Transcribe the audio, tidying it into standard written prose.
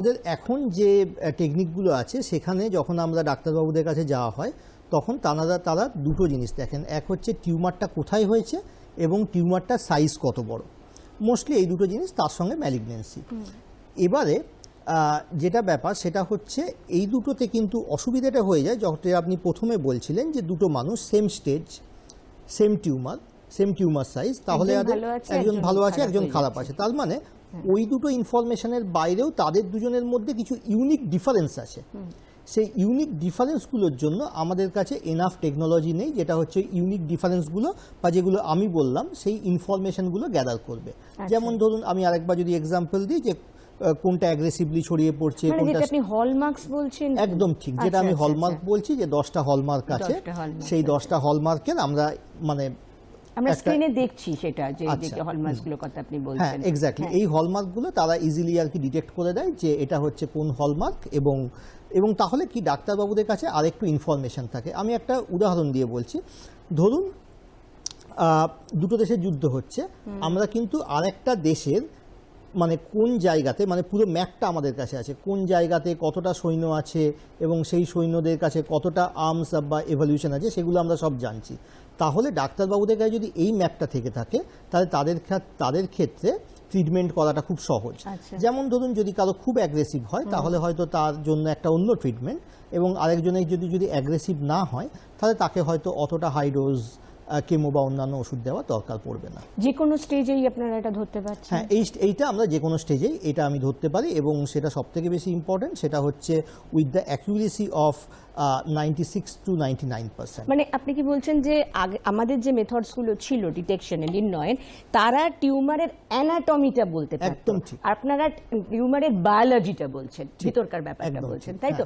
ওদের এখন যে টেকনিকগুলো আছে সেখানে যখন আমরা ডাক্তারবাবুদের কাছে যাওয়া হয় তখন তারা দুটো জিনিস দেখেন, এক হচ্ছে টিউমারটা কোথায় হয়েছে এবং টিউমারটার সাইজ কত বড়, মোস্টলি এই দুটো জিনিস, তার সঙ্গে ম্যালিগনেন্সি। এবারে যেটা ব্যাপার সেটা হচ্ছে এই দুটোতে কিন্তু অসুবিধাটা হয়ে যায় যখন আপনি প্রথমে বলছিলেন যে দুটো মানুষ same stage, same tumour size, তাহলে একজন ভালো আছে একজন খারাপ আছে, তার মানে ওই দুটো ইনফরমেশনের বাইরেও তাদের দুজনের মধ্যে কিছু ইউনিক ডিফারেন্স আছে। সেই ইউনিক ডিফারেন্সগুলোর জন্য আমাদের কাছে এনাফ টেকনোলজি নেই, যেটা হচ্ছে ইউনিক ডিফারেন্সগুলো বা যেগুলো আমি বললাম সেই ইনফরমেশনগুলো গ্যাদার করবে। যেমন ধরুন আমি আরেকবার যদি এক্সাম্পল দিই যে কোনটা অ্যাগ্রেসিভলি ছড়িয়ে পড়ছে, কোনটা আপনি হলমার্কস বলছেন, একদম ঠিক, যেটা আমি হলমার্ক বলছি যে 10টা হলমার্ক আছে, সেই 10টা হলমার্কের আমরা আমরা স্ক্রিনে দেখছি সেটা যে হলমার্কগুলোর কথা আপনি বলছেন। হ্যাঁ এক্স্যাক্টলি, এই হলমার্কগুলো তারা ইজিলি আর কি ডিটেক্ট করে দেয় যে এটা হচ্ছে কোন হলমার্ক, এবং তাহলে কি ডাক্তারবাবুদের কাছে আরেকটু ইনফরমেশন থাকে। আমি একটা উদাহরণ দিয়ে বলছি, ধরুন দুটো দেশের যুদ্ধ হচ্ছে, আমরা কিন্তু আরেকটা দেশের মানে কোন জায়গাতে, মানে পুরো ম্যাপটা আমাদের কাছে আছে, কোন জায়গাতে কতটা সৈন্য আছে এবং সেই সৈন্যদের কাছে কতটা আর্মস বা এভলিউশন আছে সেগুলো আমরা সব জানছি। তাহলে ডাক্তারবাবুদের কাছে যদি এই ম্যাপটা থেকে থাকে তাহলে তাদের ক্ষেত্রে ট্রিটমেন্ট করাটা খুব সহজ। যেমন ধরুন যদি কারো খুব অ্যাগ্রেসিভ হয় তাহলে হয়তো তার জন্য একটা অন্য ট্রিটমেন্ট, এবং আরেকজনের যদি অ্যাগ্রেসিভ না হয় তাহলে তাকে হয়তো অতটা হাই ডোজ কেমো বা অন্যান্য ওষুধ দেওয়া দরকার পড়বে না। যে কোনো স্টেজেই আপনারা এটা ধরতে পারছেন? হ্যাঁ, এইটা আমরা যে কোনো স্টেজেই এটা আমি ধরতে পারি, এবং সেটা সবথেকে বেশি ইম্পর্টেন্ট সেটা হচ্ছে with the accuracy of 96 to 99%। মানে আপনি কি বলছেন যে আমাদের যে মেথডসগুলো ছিল ডিটেকশনে, নির্ণয়ের, তারা টিউমারের অ্যানাটমিটা বলতে পারত, একদম ঠিক, আপনারা টিউমারের বায়োলজিটা বলছেন, ভিতরকার ব্যাপারটা বলছেন, তাই তো?